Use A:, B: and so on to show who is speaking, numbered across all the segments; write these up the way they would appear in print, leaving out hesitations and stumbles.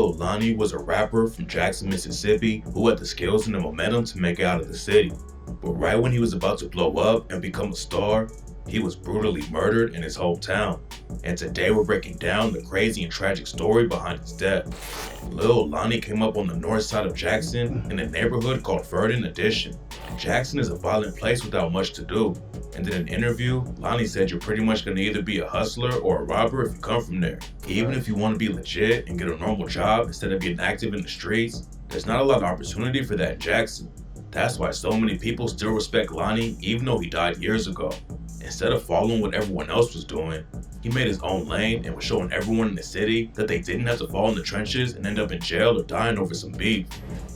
A: Lonnie was a rapper from Jackson, Mississippi who had the skills and the momentum to make it out of the city. But right when he was about to blow up and become a star, he was brutally murdered in his hometown. And today we're breaking down the crazy and tragic story behind his death. Lil Lonnie came up on the north side of Jackson in a neighborhood called Verdon Addition. Jackson is a violent place without much to do. And in an interview, Lonnie said you're pretty much going to either be a hustler or a robber if you come from there. Even if you want to be legit and get a normal job instead of being active in the streets, there's not a lot of opportunity for that in Jackson. That's why so many people still respect Lonnie even though he died years ago. Instead of following what everyone else was doing, he made his own lane and was showing everyone in the city that they didn't have to fall in the trenches and end up in jail or dying over some beef.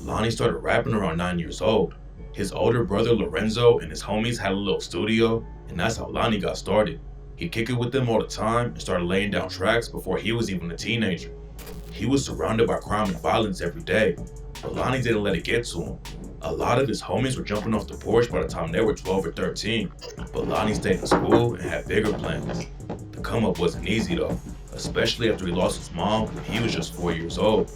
A: Lonnie started rapping around 9 years old. His older brother Lorenzo and his homies had a little studio, and that's how Lonnie got started. He'd kick it with them all the time and started laying down tracks before he was even a teenager. He was surrounded by crime and violence every day, but Lonnie didn't let it get to him. A lot of his homies were jumping off the porch by the time they were 12 or 13, but Lonnie stayed in school and had bigger plans. The come up wasn't easy though, especially after he lost his mom when he was just 4 years old.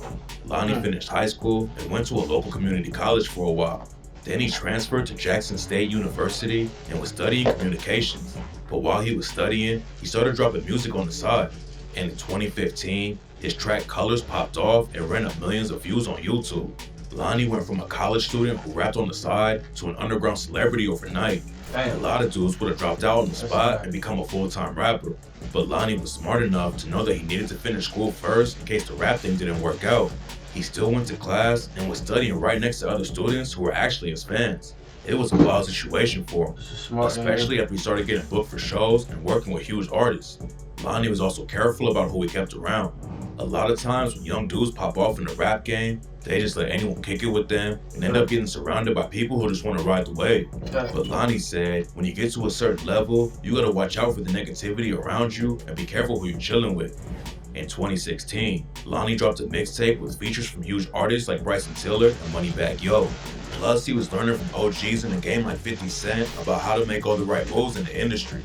A: Lonnie finished high school and went to a local community college for a while. Then he transferred to Jackson State University and was studying communications. But while he was studying, he started dropping music on the side. And in 2015, his track Colors popped off and ran up millions of views on YouTube. Lonnie went from a college student who rapped on the side to an underground celebrity overnight. A lot of dudes would have dropped out on the spot and become a full-time rapper. But Lonnie was smart enough to know that he needed to finish school first in case the rap thing didn't work out. He still went to class and was studying right next to other students who were actually his fans. It was a wild situation for him, especially after he started getting booked for shows and working with huge artists. Lonnie was also careful about who he kept around. A lot of times when young dudes pop off in the rap game, they just let anyone kick it with them and end up getting surrounded by people who just want to ride the wave. But Lonnie said, when you get to a certain level, you gotta watch out for the negativity around you and be careful who you're chilling with. In 2016, Lonnie dropped a mixtape with features from huge artists like Bryson Tiller and Moneybagg Yo. Plus, he was learning from OGs in the game like 50 Cent about how to make all the right moves in the industry.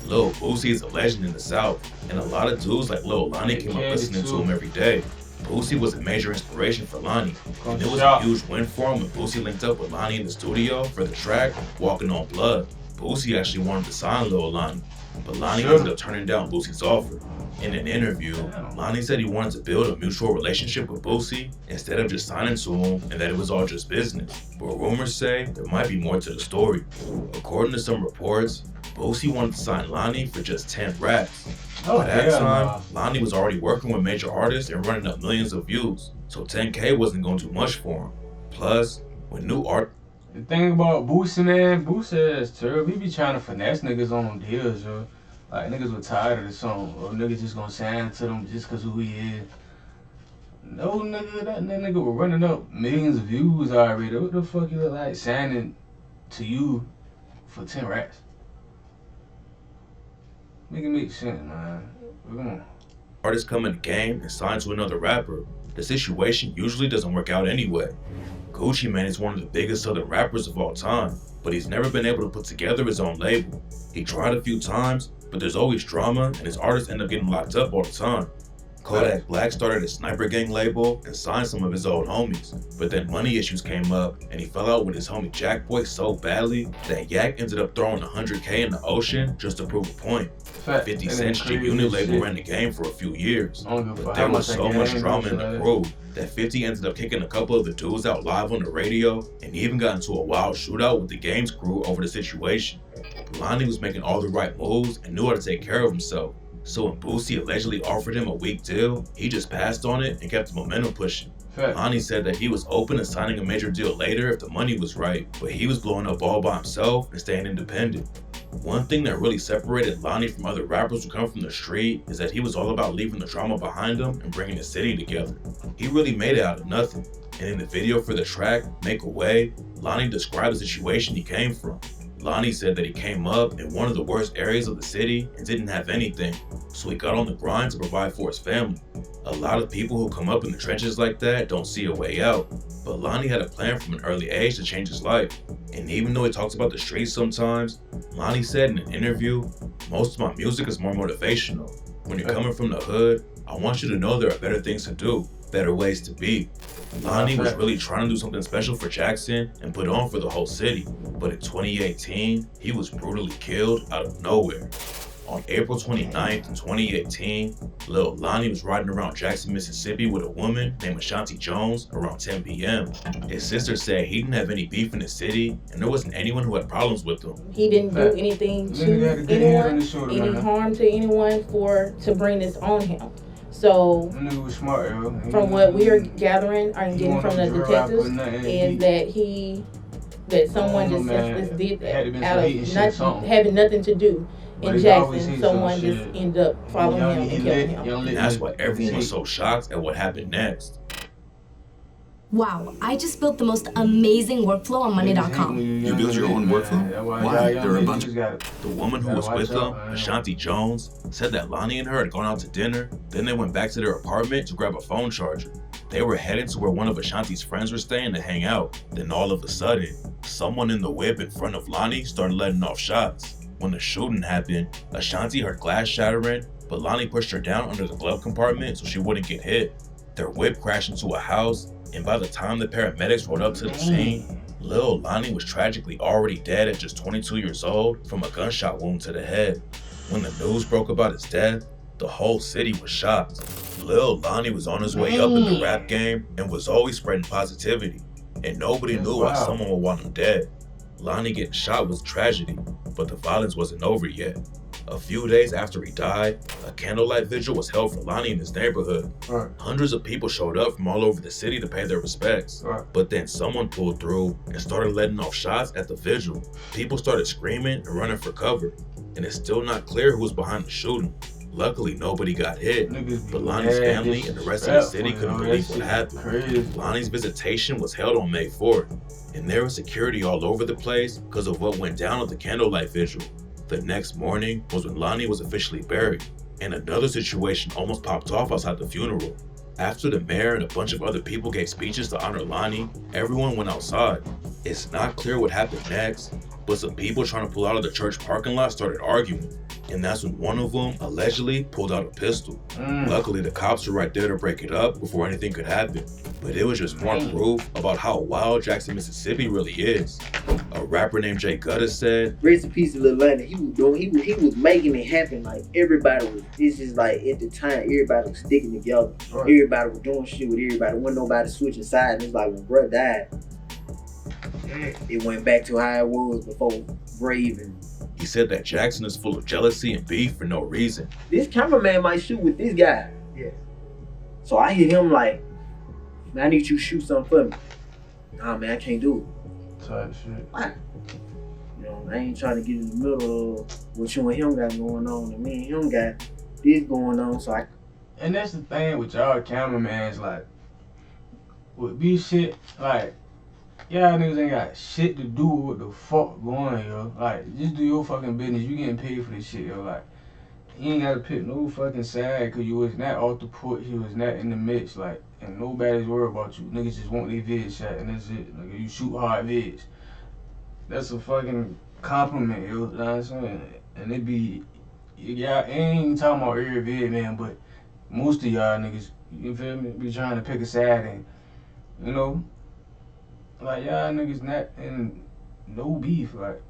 A: Lil Boosie is a legend in the South, and a lot of dudes like Lil Lonnie came up listening to him every day. Boosie was a major inspiration for Lonnie, and it was a huge win for him when Boosie linked up with Lonnie in the studio for the track Walking on Blood. Boosie actually wanted to sign Lil Lonnie, but Lonnie ended up turning down Boosie's offer. In an interview, Lonnie said he wanted to build a mutual relationship with Boosie instead of just signing to him and that it was all just business. But rumors say there might be more to the story. According to some reports, Boosie wanted to sign Lonnie for just 10 raps. By that time, Lonnie was already working with major artists and running up millions of views, so 10K wasn't going to do much for him. Plus, when new art...
B: The thing about Boosie, man, Boosie is terrible. He be trying to finesse niggas on them deals, yo. Like, niggas were tired of the song, or niggas just gonna sign to them just cause who he is. No, nigga, that nigga was running up millions of views already. What the fuck you look like signing to you for 10 raps? Make it make sense, man. Come on.
A: Artists come in the game and sign to another rapper. The situation usually doesn't work out anyway. Gucci Mane is one of the biggest southern rappers of all time, but he's never been able to put together his own label. He tried a few times, but there's always drama and his artists end up getting locked up all the time. Kodak Black started a Sniper Gang label and signed some of his old homies, but then money issues came up and he fell out with his homie Jack Boy so badly that Yak ended up throwing 100K in the ocean just to prove a point. 50 Cent's G-Unit label ran the game for a few years, but there was so much drama in the crew that 50 ended up kicking a couple of the dudes out live on the radio and even got into a wild shootout with the game's crew over the situation. Lonnie was making all the right moves and knew how to take care of himself. So when Boosie allegedly offered him a weak deal, he just passed on it and kept the momentum pushing. Lonnie said that he was open to signing a major deal later if the money was right, but he was blowing up all by himself and staying independent. One thing that really separated Lonnie from other rappers who come from the street is that he was all about leaving the drama behind him and bringing the city together. He really made it out of nothing, and in the video for the track, Make a Way, Lonnie described the situation he came from. Lonnie said that he came up in one of the worst areas of the city and didn't have anything, so he got on the grind to provide for his family. A lot of people who come up in the trenches like that don't see a way out, but Lonnie had a plan from an early age to change his life. And even though he talks about the streets sometimes, Lonnie said in an interview, "Most of my music is more motivational. When you're coming from the hood, I want you to know there are better things to do. better ways to be. Lonnie was really trying to do something special for Jackson and put on for the whole city, but in 2018, he was brutally killed out of nowhere. On April 29th, 2018, Lil Lonnie was riding around Jackson, Mississippi with a woman named Ashanti Jones around 10 p.m. His sister said he didn't have any beef in the city and there wasn't anyone who had problems with him.
C: He didn't do anything to anyone, any harm to anyone to bring this on him. So, from what we are gathering and getting from the detectives, is that someone just did that out of having nothing to do in Jackson. Someone just ended up following him and killing him.
A: And that's why everyone was so shocked at what happened next.
D: Wow, I just built the most amazing workflow on Monday.com.
E: You built your own workflow? Why? There are a bunch of...
A: The woman who was with them, Ashanti Jones, said that Lonnie and her had gone out to dinner, then they went back to their apartment to grab a phone charger. They were headed to where one of Ashanti's friends were staying to hang out. Then all of a sudden, someone in the whip in front of Lonnie started letting off shots. When the shooting happened, Ashanti heard glass shattering, but Lonnie pushed her down under the glove compartment so she wouldn't get hit. Their whip crashed into a house, and by the time the paramedics rolled up to the scene, Lil Lonnie was tragically already dead at just 22 years old from a gunshot wound to the head. When the news broke about his death, the whole city was shocked. Lil Lonnie was on his way up in the rap game and was always spreading positivity, and nobody knew why someone would want him dead. Lonnie getting shot was a tragedy, but the violence wasn't over yet. A few days after he died, a candlelight vigil was held for Lonnie in his neighborhood. Hundreds of people showed up from all over the city to pay their respects. But then someone pulled through and started letting off shots at the vigil. People started screaming and running for cover, and it's still not clear who was behind the shooting. Luckily, nobody got hit, but Lonnie's family and the rest of the city couldn't believe what happened. Lonnie's visitation was held on May 4th, and there was security all over the place because of what went down at the candlelight vigil. The next morning was when Lonnie was officially buried, and another situation almost popped off outside the funeral. After the mayor and a bunch of other people gave speeches to honor Lonnie, everyone went outside. It's not clear what happened next, but some people trying to pull out of the church parking lot started arguing, and that's when one of them allegedly pulled out a pistol. Luckily, the cops were right there to break it up before anything could happen, but it was just more proof about how wild Jackson, Mississippi really is. A rapper named Jay Gutta said,
F: "Rest in peace to Lil Lonnie. He was making it happen. Like everybody was. It's just like at the time, everybody was sticking together. Everybody was doing shit with everybody. Wasn't nobody switching sides. It's like when bruh died, it went back to how it was before Brave. And
A: he said that Jackson is full of jealousy and beef for no reason.
F: This cameraman might shoot with this guy. Yeah. So I hit him like, man, I need you to shoot something for me. Nah, man, I can't do it.
B: Type shit.
F: What? You know, I ain't trying to get in the middle of what you and him got going on, and me and him got this going on. So
B: And that's the thing with y'all cameramans, like, with be shit, like, y'all niggas ain't got shit to do with what the fuck going, yo. Like, just do your fucking business. You getting paid for this shit, yo. Like, you ain't gotta pick no fucking side, cause you was not off the porch, you was not in the mix, like, and nobody's worried about you. Niggas just want their vid shot, and that's it. Nigga, you shoot hard vids. That's a fucking compliment, yo. You know what I'm saying? And it be, y'all ain't talking about every vid, man, but most of y'all niggas, you feel me, be trying to pick a side, and, you know, like, y'all niggas not in no beef, like,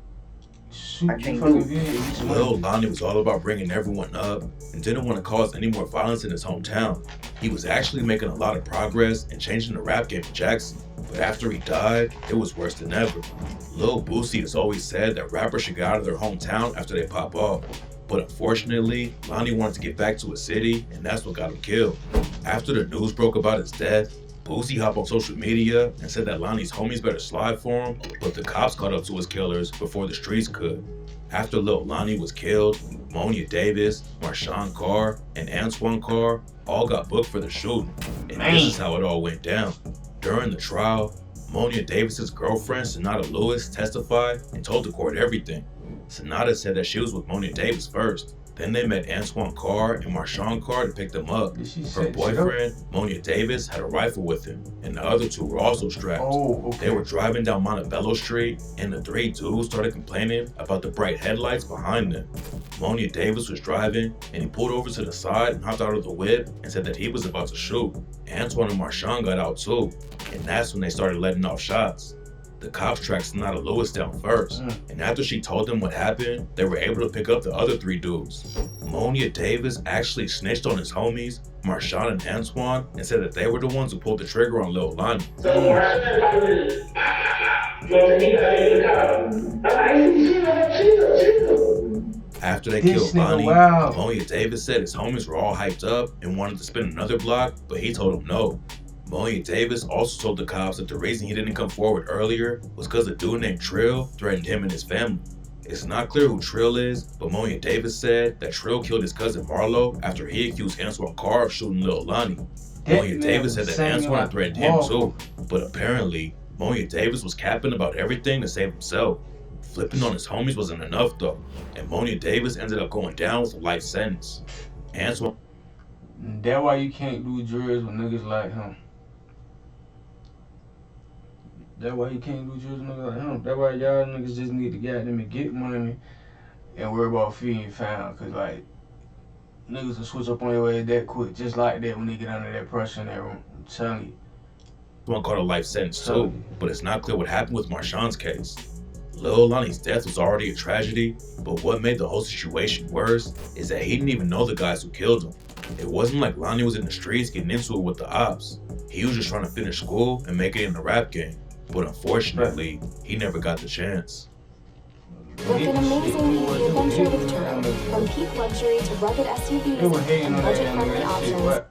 B: shoot fucking vid.
A: Lil Lonnie was all about bringing everyone up and didn't want to cause any more violence in his hometown. He was actually making a lot of progress and changing the rap game in Jackson, but after he died, it was worse than ever. Lil Boosie has always said that rappers should get out of their hometown after they pop off, but unfortunately, Lonnie wanted to get back to his city, and that's what got him killed. After the news broke about his death, Boosie hopped on social media and said that Lonnie's homies better slide for him, but the cops caught up to his killers before the streets could. After Lil Lonnie was killed, Monia Davis, Marshawn Carr, and Antoine Carr all got booked for the shooting, and this is how it all went down. During the trial, Monia Davis's girlfriend, Sonata Lewis, testified and told the court everything. Sonata said that she was with Monia Davis first, Then they met Antoine Carr and Marshawn Carr to pick them up. Her boyfriend, Monia Davis, had a rifle with him, and the other two were also strapped. They were driving down Montebello Street, and the three dudes started complaining about the bright headlights behind them. Monia Davis was driving, and he pulled over to the side and hopped out of the whip and said that he was about to shoot. Antoine and Marshawn got out too, and that's when they started letting off shots. The cops tracked Sonata Lewis down first, and after she told them what happened, they were able to pick up the other three dudes. Monia Davis actually snitched on his homies, Marshawn and Antoine, and said that they were the ones who pulled the trigger on Lil Lonnie. After they killed Lonnie, Monia Davis said his homies were all hyped up and wanted to spin another block, but he told them no. Monia Davis also told the cops that the reason he didn't come forward earlier was because a dude named Trill threatened him and his family. It's not clear who Trill is, but Monia Davis said that Trill killed his cousin Marlo after he accused Antoine Carr of shooting Lil Lonnie. Monia Davis said that Antoine threatened him too, but apparently, Monia Davis was capping about everything to save himself. Flipping on his homies wasn't enough though, and Monia Davis ended up going down with a life sentence. Antoine.
B: That's why you can't do drugs with niggas like him. That's why you can't do drugs with niggas like him. That's why y'all niggas just need to goddamn get money and worry about feeding found. Cause like, niggas will switch up on your ass that quick, just like that when they get under that pressure in that room. I'm telling you.
A: One caught a life sentence too, but it's not clear what happened with Marshawn's case. Lil Lonnie's death was already a tragedy, but what made the whole situation worse is that he didn't even know the guys who killed him. It wasn't like Lonnie was in the streets getting into it with the ops. He was just trying to finish school and make it in the rap game. But unfortunately, he never got the chance.
G: With an amazing EV adventure with Turo, from peak luxury to rugged SUVs and budget-friendly options,